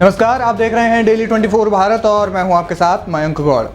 नमस्कार, आप देख रहे हैं डेली 24 भारत और मैं हूं आपके साथ मयंक गौड़।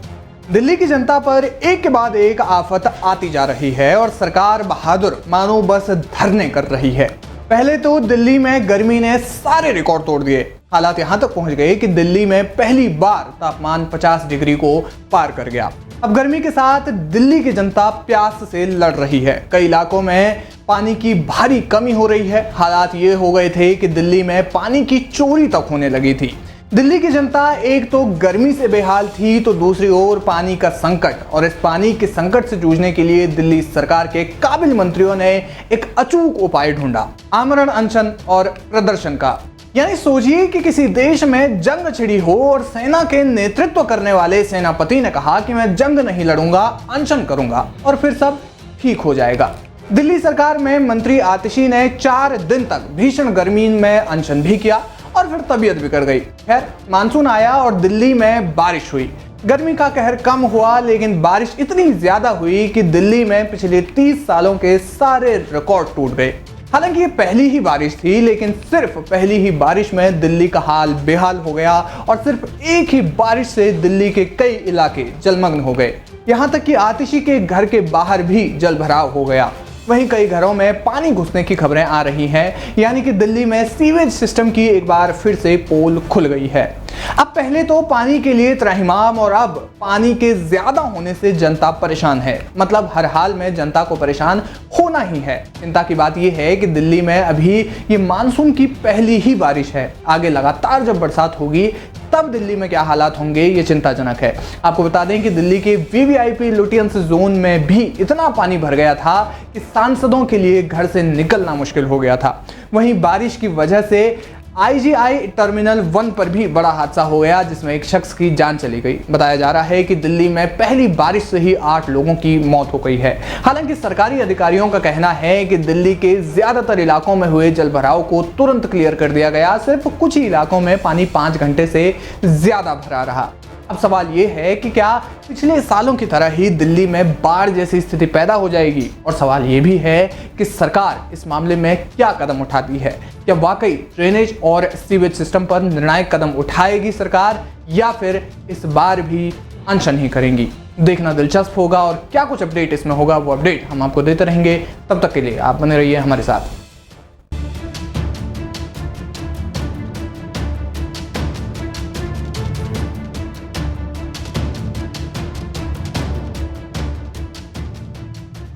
दिल्ली की जनता पर एक के बाद एक आफत आती जा रही है और सरकार बहादुर मानो बस धरने कर रही है। पहले तो दिल्ली में गर्मी ने सारे रिकॉर्ड तोड़ दिए। हालात यहां तक पहुंच गए कि दिल्ली में पहली बार तापमान 50 डिग्री को पार कर गया। अब गर्मी के साथ दिल्ली की जनता प्यास से लड़ रही है। कई इलाकों में पानी की भारी कमी हो रही है। हालात ये हो गए थे कि दिल्ली में पानी की चोरी तक होने लगी थी। दिल्ली की जनता एक तो गर्मी से बेहाल थी तो दूसरी ओर पानी का संकट, और इस पानी के संकट से जूझने के लिए दिल्ली सरकार के काबिल मंत्रियों ने एक अचूक उपाय ढूंढा, आमरण अनशन और प्रदर्शन का। यानी सोचिए कि किसी देश में जंग छिड़ी हो और सेना के नेतृत्व करने वाले सेनापति ने कहा कि मैं जंग नहीं लड़ूंगा, अनशन करूंगा और फिर सब ठीक हो जाएगा। दिल्ली सरकार में मंत्री आतिशी ने 4 दिन तक भीषण गर्मी में अनशन भी किया और फिर तबीयत बिगड़ गई। खैर, मानसून आया और दिल्ली में बारिश हुई। गर्मी का कहर कम हुआ, लेकिन बारिश इतनी ज्यादा हुई कि दिल्ली में पिछले 30 सालों के सारे रिकॉर्ड टूट गए। हालांकि ये पहली ही बारिश थी, लेकिन सिर्फ पहली ही बारिश में दिल्ली का हाल बेहाल हो गया और सिर्फ एक ही बारिश से दिल्ली के कई इलाके जलमग्न हो गए। यहाँ तक कि आतिशी के घर के बाहर भी जल भराव हो गया। वहीं कई घरों में पानी घुसने की खबरें आ रही हैं, यानी कि दिल्ली में सीवेज सिस्टम की एक बार फिर से पोल खुल गई है। अब पहले तो पानी के लिए त्राहिमाम और अब पानी के ज्यादा होने से जनता परेशान है। मतलब हर हाल में जनता को परेशान होना ही है। चिंता की बात यह है कि दिल्ली में अभी ये मानसून की पहली ही बारिश है। आगे लगातार जब बरसात होगी तब दिल्ली में क्या हालात होंगे, ये चिंताजनक है। आपको बता दें कि दिल्ली के वीवीआईपी लुटियंस जोन में भी इतना पानी भर गया था कि सांसदों के लिए घर से निकलना मुश्किल हो गया था। वहीं बारिश की वजह से आईजीआई टर्मिनल 1 पर भी बड़ा हादसा हो गया, जिसमें एक शख्स की जान चली गई। बताया जा रहा है कि दिल्ली में पहली बारिश से ही 8 लोगों की मौत हो गई है। हालांकि सरकारी अधिकारियों का कहना है कि दिल्ली के ज्यादातर इलाकों में हुए जलभराव को तुरंत क्लियर कर दिया गया। सिर्फ कुछ ही इलाकों में पानी 5 घंटे से ज्यादा भरा रहा। अब सवाल ये है कि क्या पिछले सालों की तरह ही दिल्ली में बाढ़ जैसी स्थिति पैदा हो जाएगी? और सवाल ये भी है कि सरकार इस मामले में क्या कदम उठाती है। क्या वाकई ड्रेनेज और सीवेज सिस्टम पर निर्णायक कदम उठाएगी सरकार, या फिर इस बार भी अनशन ही करेंगी? देखना दिलचस्प होगा और क्या कुछ अपडेट इसमें होगा वो अपडेट हम आपको देते रहेंगे। तब तक के लिए आप बने रहिए हमारे साथ।